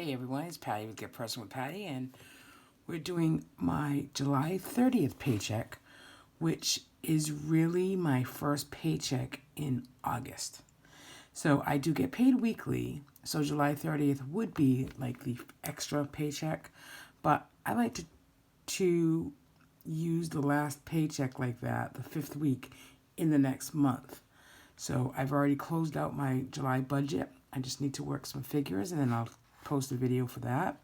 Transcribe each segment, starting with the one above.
Hey everyone, it's Patty with Get Personal with Patty, and we're doing my July 30th paycheck, which is really my first paycheck in August. So I do get paid weekly, so July 30th would be like the extra paycheck, but I like to use the last paycheck like that, the fifth week, in the next month. So I've already closed out my July budget. I just need to work some figures and then I'll post a video for that.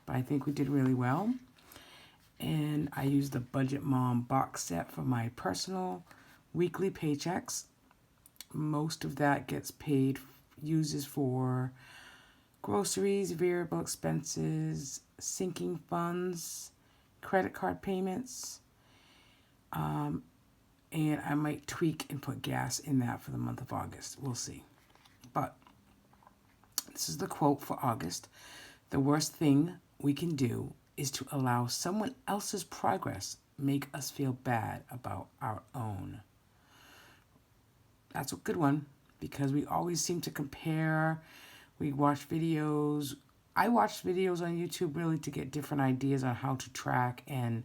But I think we did really well. And I used the Budget Mom box set for my personal weekly paychecks. Most of that gets paid, uses for groceries, variable expenses, sinking funds, credit card payments, and I might tweak and put gas in that for the month of August. We'll see. But this is the quote for August. The worst thing we can do is to allow someone else's progress make us feel bad about our own. That's a good one because we always seem to compare. We watch videos. I watch videos on YouTube really to get different ideas on how to track and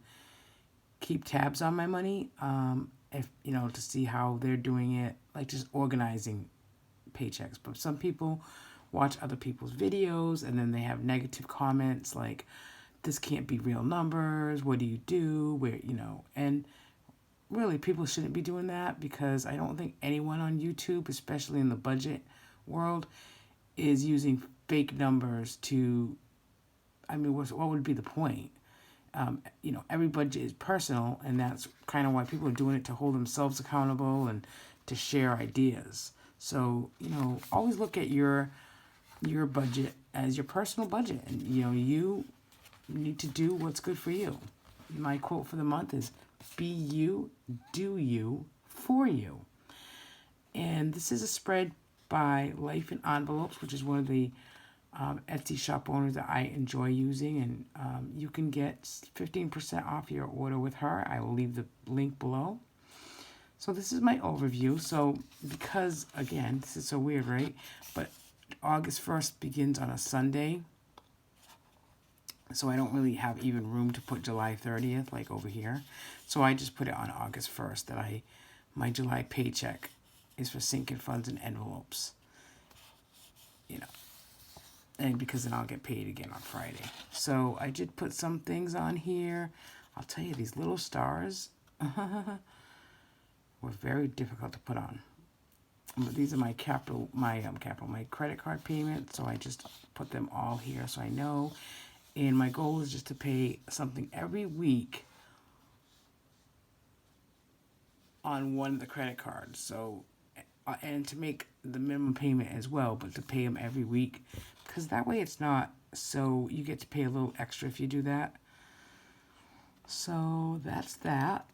keep tabs on my money. If to see how they're doing it, like just organizing paychecks. But some people watch other people's videos and then they have negative comments like, this can't be real numbers, what do you do, where, and really people shouldn't be doing that because I don't think anyone on YouTube, especially in the budget world, is using fake numbers to, what would be the point? Every budget is personal, and that's kind of why people are doing it, to hold themselves accountable and to share ideas. So, always look at your budget as your personal budget, and you need to do what's good for you. My quote for the month is, be you, do you, for you. And this is a spread by LifeInEnvelopes, which is one of the Etsy shop owners that I enjoy using, and you can get 15% off your order with her. I will leave the link below. So this is my overview. So because, again, this is so weird, right? But August 1st begins on a Sunday, so I don't really have even room to put July 30th like over here. So I just put it on August 1st that my July paycheck is for sinking funds and envelopes. And because then I'll get paid again on Friday. So I did put some things on here. I'll tell you, these little stars were very difficult to put on. But these are my my credit card payments. So I just put them all here so I know. And my goal is just to pay something every week on one of the credit cards. So, and to make the minimum payment as well, but to pay them every week. Because that way it's not, so you get to pay a little extra if you do that. So that's that.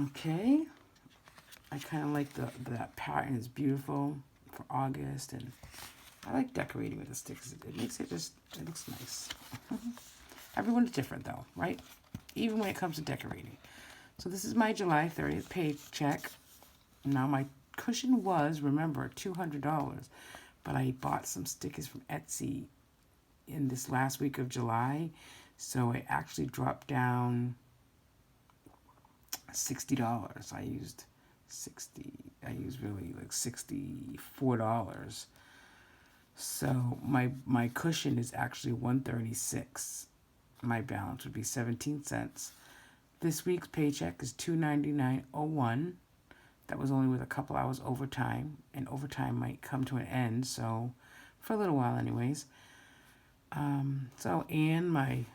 Okay. I kind of like that pattern. It's beautiful for August, and I like decorating with the sticks. It makes it looks nice. Everyone's different though, right? Even when it comes to decorating. So this is my July 30th paycheck. Now my cushion was, remember, $200. But I bought some stickers from Etsy in this last week of July. So it actually dropped down $60. I used really like $64. So my cushion is actually $136. My balance would be 17 cents. This week's paycheck is $299.01. That was only with a couple hours overtime, and overtime might come to an end, so for a little while anyways. And my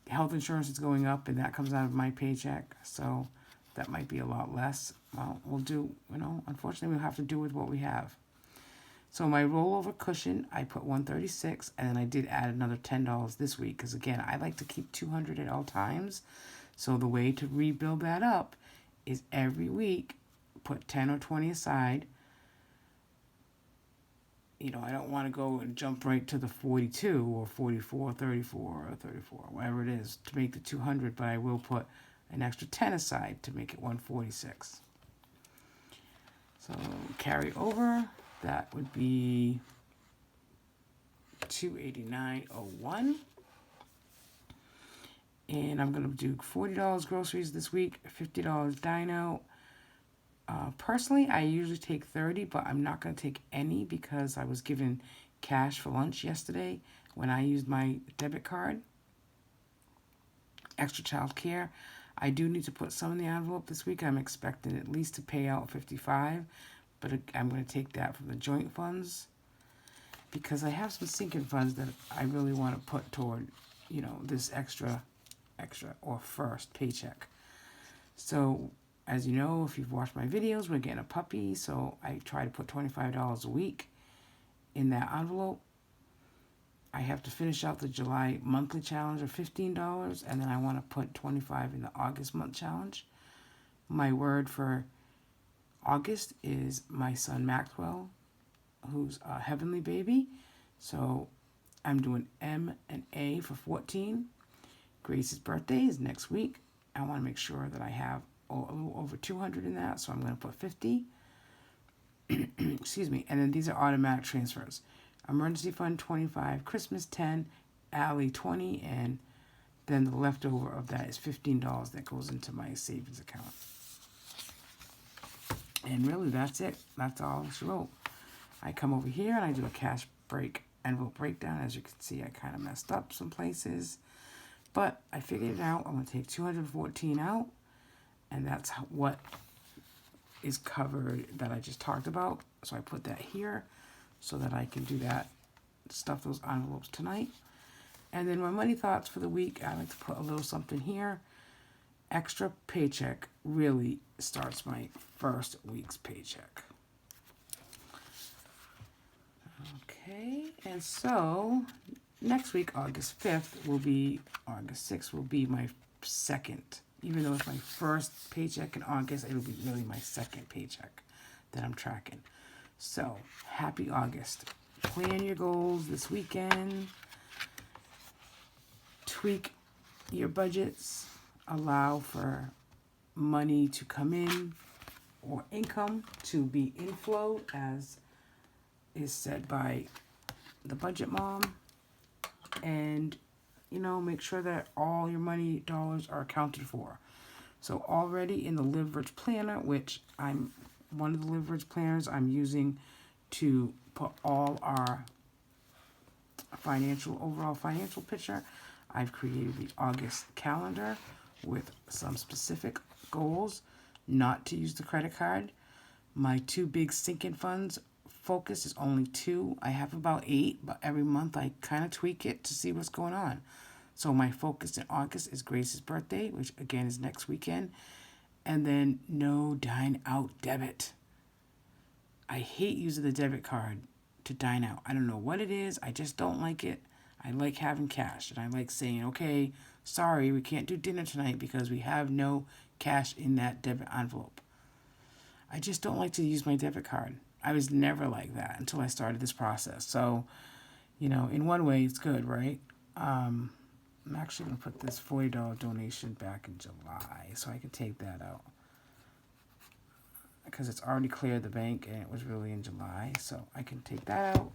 health insurance is going up, and that comes out of my paycheck, so that might be a lot less. Well, we'll do, unfortunately we'll have to do with what we have. So my rollover cushion, I put $136, and then I did add another $10 this week, because again, I like to keep $200 at all times. So the way to rebuild that up is every week, put 10 or 20 aside. I don't want to go and jump right to the 42 or 44, 34 or 34, whatever it is, to make the 200, but I will put an extra 10 aside to make it 146. So carry over, that would be $289.01. And I'm going to do $40 groceries this week, $50 dine out. Personally, I usually take 30, but I'm not going to take any because I was given cash for lunch yesterday when I used my debit card. Extra child care. I do need to put some in the envelope this week. I'm expecting at least to pay out 55, but I'm going to take that from the joint funds because I have some sinking funds that I really want to put toward, this extra or first paycheck. So, as you know, if you've watched my videos, we're getting a puppy, so I try to put $25 a week in that envelope. I have to finish out the July monthly challenge of $15, and then I want to put $25 in the August month challenge. My word for August is my son Maxwell, who's a heavenly baby. So I'm doing M and A for 14. Grace's birthday is next week. I want to make sure that I have a little over 200 in that, so I'm going to put 50. Excuse me. And then these are automatic transfers. Emergency fund 25, Christmas 10, Alley 20, and then the leftover of that is $15 that goes into my savings account. And really, that's it. That's all she wrote. I come over here and I do a cash break envelope breakdown. As you can see, I kind of messed up some places. But I figured it out. I'm going to take 214 out. And that's what is covered that I just talked about. So I put that here so that I can do that, stuff those envelopes tonight. And then my money thoughts for the week, I like to put a little something here. Extra paycheck really starts my first week's paycheck. Okay, and so next week, August 6th will be my second. Even though it's my first paycheck in August, it'll be really my second paycheck that I'm tracking. So, happy August. Plan your goals this weekend. Tweak your budgets. Allow for money to come in or income to be inflow, as is said by the budget mom. And, make sure that all your money dollars are accounted for. So already in the Leverage Planner, which I'm one of the Leverage Planners I'm using to put all our overall financial picture, I've created the August calendar with some specific goals, not to use the credit card. My two big sinking funds focus is only 2. I have about 8, but every month I kind of tweak it to see what's going on. So my focus in August is Grace's birthday, which again is next weekend. And then no dine out debit. I hate using the debit card to dine out. I don't know what it is. I just don't like it. I like having cash. And I like saying, okay, sorry, we can't do dinner tonight because we have no cash in that debit envelope. I just don't like to use my debit card. I was never like that until I started this process. So, in one way, it's good, right? I'm actually going to put this $40 donation back in July so I can take that out. Because it's already cleared the bank and it was really in July. So I can take that out.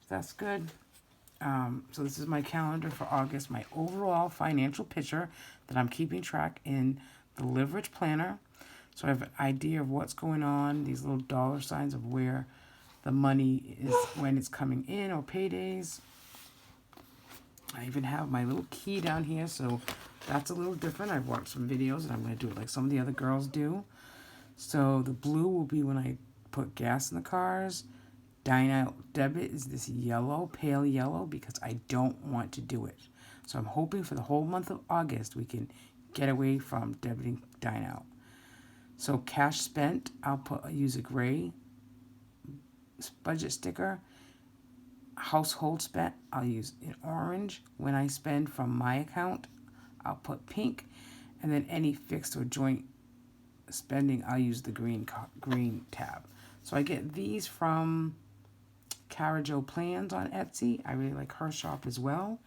That's good. So this is my calendar for August, my overall financial picture that I'm keeping track in the Leverage Planner. So I have an idea of what's going on, these little dollar signs of where the money is when it's coming in or paydays. I even have my little key down here, so that's a little different. I've watched some videos and I'm going to do it like some of the other girls do. So the blue will be when I put gas in the cars. Dine out debit is this yellow, pale yellow, because I don't want to do it. So I'm hoping for the whole month of August we can get away from debiting dine out. So cash spent, I'll use a gray budget sticker. Household spent, I'll use an orange. When I spend from my account, I'll put pink. And then any fixed or joint spending, I'll use the green tab. So I get these from CaraJo Plans on Etsy. I really like her shop as well.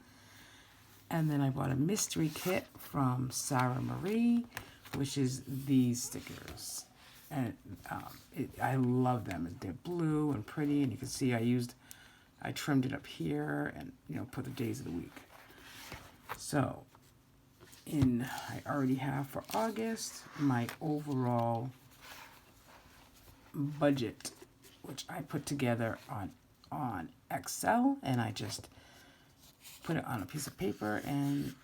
And then I bought a mystery kit from Sara Marie, which is these stickers. And I love them. They're blue and pretty. And you can see I used I trimmed it up here and, put the days of the week. So, I already have for August my overall budget, which I put together on Excel, and I just put it on a piece of paper and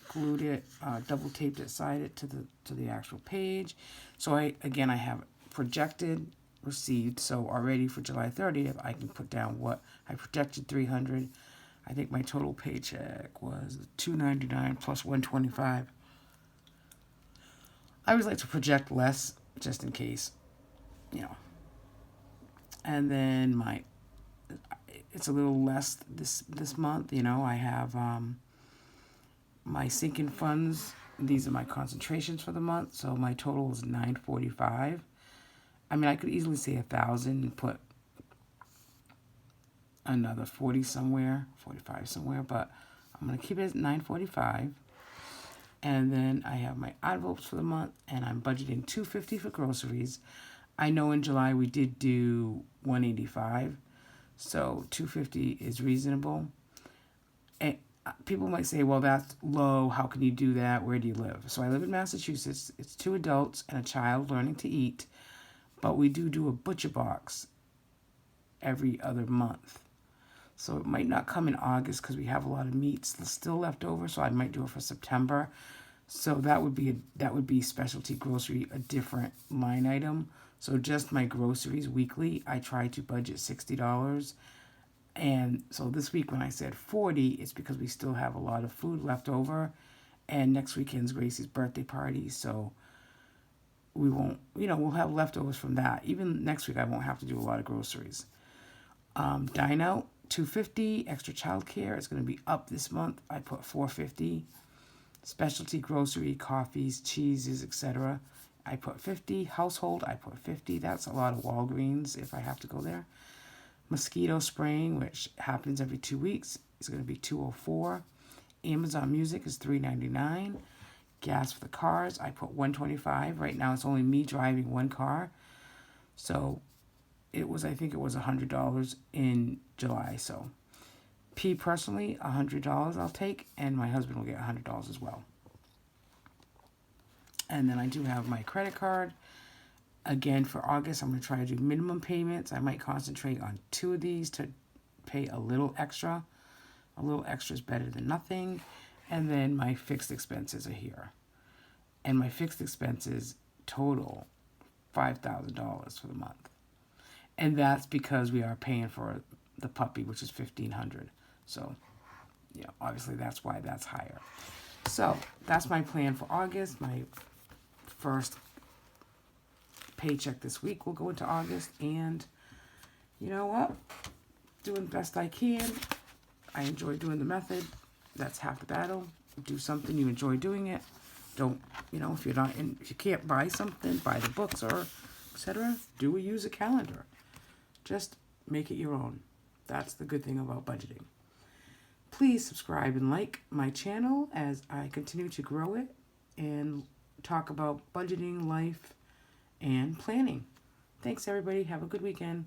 glued it, double taped it, sided it to the actual page. So I have projected received. So already for July 30th, I can put down what I projected, $300. I think my total paycheck was $299 plus $125. I always like to project less just in case, And then it's a little less this month. I have my sinking funds. These are my concentrations for the month. So my total is $945. I mean, I could easily say 1,000 and put another 45 somewhere, but I'm going to keep it at $945. And then I have my envelopes for the month, and I'm budgeting $250 for groceries. I know in July we did do $185, so $250 is reasonable. And people might say, well, that's low. How can you do that? Where do you live? So I live in Massachusetts. It's 2 adults and a child learning to eat, but we do a butcher box every other month. So it might not come in August because we have a lot of meats still left over, so I might do it for September. So that would be specialty grocery, a different line item. So just my groceries weekly, I try to budget $60. And so this week when I said 40, it's because we still have a lot of food left over. And next weekend's Gracie's birthday party, so we won't, we'll have leftovers from that. Even next week I won't have to do a lot of groceries. Dine out, $250. Extra childcare is going to be up this month. I put $450. Specialty grocery, coffees, cheeses, etc. I put $50. Household, I put $50. That's a lot of Walgreens if I have to go there. Mosquito spraying, which happens every 2 weeks, is going to be $204. Amazon Music is $3.99. Gas for the cars, I put $125. Right now it's only me driving one car. So I think it was $100 in July. So personally, $100 I'll take, and my husband will get $100 as well. And then I do have my credit card. Again, for August, I'm going to try to do minimum payments. I might concentrate on 2 of these to pay a little extra. A little extra is better than nothing. And then my fixed expenses are here. And my fixed expenses total $5,000 for the month. And that's because we are paying for the puppy, which is $1,500. So, obviously that's why that's higher. So that's my plan for August. My first paycheck this week will go into August, and you know what? Doing the best I can. I enjoy doing the method. That's half the battle. Do something you enjoy doing it. Don't, if you can't buy something, buy the books or etc. Use a calendar. Just make it your own. That's the good thing about budgeting. Please subscribe and like my channel as I continue to grow it and talk about budgeting, life, and planning. Thanks, everybody. Have a good weekend.